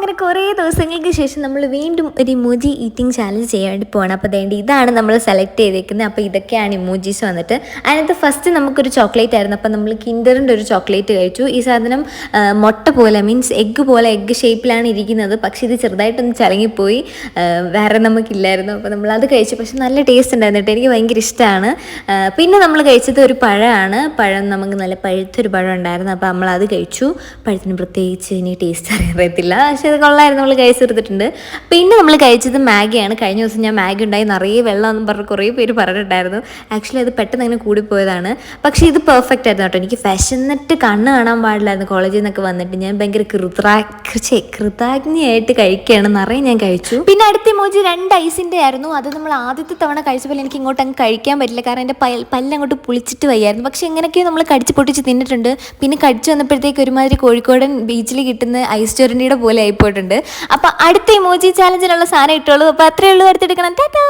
അങ്ങനെ കുറേ ദിവസങ്ങൾക്ക് ശേഷം നമ്മൾ വീണ്ടും ഒരു ഇമോജി ഈറ്റിംഗ് ചാലഞ്ച് ചെയ്യാൻ വേണ്ടി പോകണം. അപ്പോൾ അതേണ്ടി ഇതാണ് നമ്മൾ സെലക്ട് ചെയ്തേക്കുന്നത്. അപ്പോൾ ഇതൊക്കെയാണ് ഇമോജീസ് വന്നിട്ട്. അതിനകത്ത് ഫസ്റ്റ് നമുക്കൊരു ചോക്ലേറ്റ് ആയിരുന്നു. അപ്പോൾ നമ്മൾ കിൻഡറിൻ്റെ ഒരു ചോക്ലേറ്റ് കഴിച്ചു. ഈ സാധനം മുട്ട പോലെ മീൻസ് എഗ്ഗ് പോലെ എഗ്ഗ് ഷേപ്പിലാണ് ഇരിക്കുന്നത്. പക്ഷേ ഇത് ചെറുതായിട്ടൊന്ന് ചലങ്ങിപ്പോയി, വേറെ നമുക്കില്ലായിരുന്നു. അപ്പോൾ നമ്മളത് കഴിച്ചു. പക്ഷെ നല്ല ടേസ്റ്റ് ഉണ്ടായിരുന്നു കേട്ടോ, എനിക്ക് ഭയങ്കര ഇഷ്ടമാണ്. പിന്നെ നമ്മൾ കഴിച്ചത് ഒരു പഴമാണ്. പഴം നമുക്ക് നല്ല പഴുത്തൊരു പഴം ഉണ്ടായിരുന്നു. അപ്പോൾ നമ്മളത് കഴിച്ചു. പഴത്തിന് പ്രത്യേകിച്ച് ഇനി ടേസ്റ്റ് അറിയത്തില്ല, പക്ഷേ ഇത് കൊള്ളായിരുന്നു, നമ്മൾ കഴിച്ചെടുത്തിട്ടുണ്ട്. പിന്നെ നമ്മൾ കഴിച്ചത് മാഗിയാണ്. കഴിഞ്ഞ ദിവസം ഞാൻ മാഗി ഉണ്ടായി നിറയെ വെള്ളമെന്നും പറഞ്ഞ് കുറേ പേര് പറഞ്ഞിട്ടുണ്ടായിരുന്നു. ആക്ച്വലി അത് പെട്ടെന്ന് അങ്ങനെ കൂടിപ്പോയതാണ്. പക്ഷേ ഇത് പെർഫെക്റ്റ് ആയിരുന്നു കേട്ടോ. എനിക്ക് വിശന്നിട്ട് കണ്ണ് കാണാൻ പാടില്ലായിരുന്നു. കോളേജിൽ നിന്നൊക്കെ വന്നിട്ട് ഞാൻ ഭയങ്കര കൃതജ്ഞയായിട്ട് കഴിക്കുകയാണ്. നിറയെ ഞാൻ കഴിച്ചു. പിന്നെ അടുത്ത ഇമോജി 2 ഐസിൻ്റെ ആയിരുന്നു. അത് നമ്മൾ ആദ്യത്തെ തവണ കഴിച്ചപ്പോൾ എനിക്ക് ഇങ്ങോട്ട് അങ്ങ് കഴിക്കാൻ പറ്റില്ല, കാരണം എൻ്റെ പല്ലങ്ങോട്ട് പുളിച്ചിട്ട് വയ്യായിരുന്നു. പക്ഷേ എങ്ങനെയൊക്കെയോ നമ്മൾ കടിച്ച് പൊട്ടിച്ച് തിന്നിട്ടുണ്ട്. പിന്നെ കടിച്ചു വന്നപ്പോഴത്തേക്ക് ഒരുമാതിരി കോഴിക്കോടൻ ബീച്ചിൽ കിട്ടുന്ന ഐസ് ചൊരണ്ടിയുടെ പോലെ ആയിപ്പോയിട്ടുണ്ട്. അപ്പോൾ അടുത്ത ഇമോജി ചാലഞ്ചിനുള്ള സാധനം ഇട്ടോളൂ. അപ്പോൾ അത്രയേ ഉള്ളൂ, അടുത്തെടുക്കണം. ടാറ്റാ.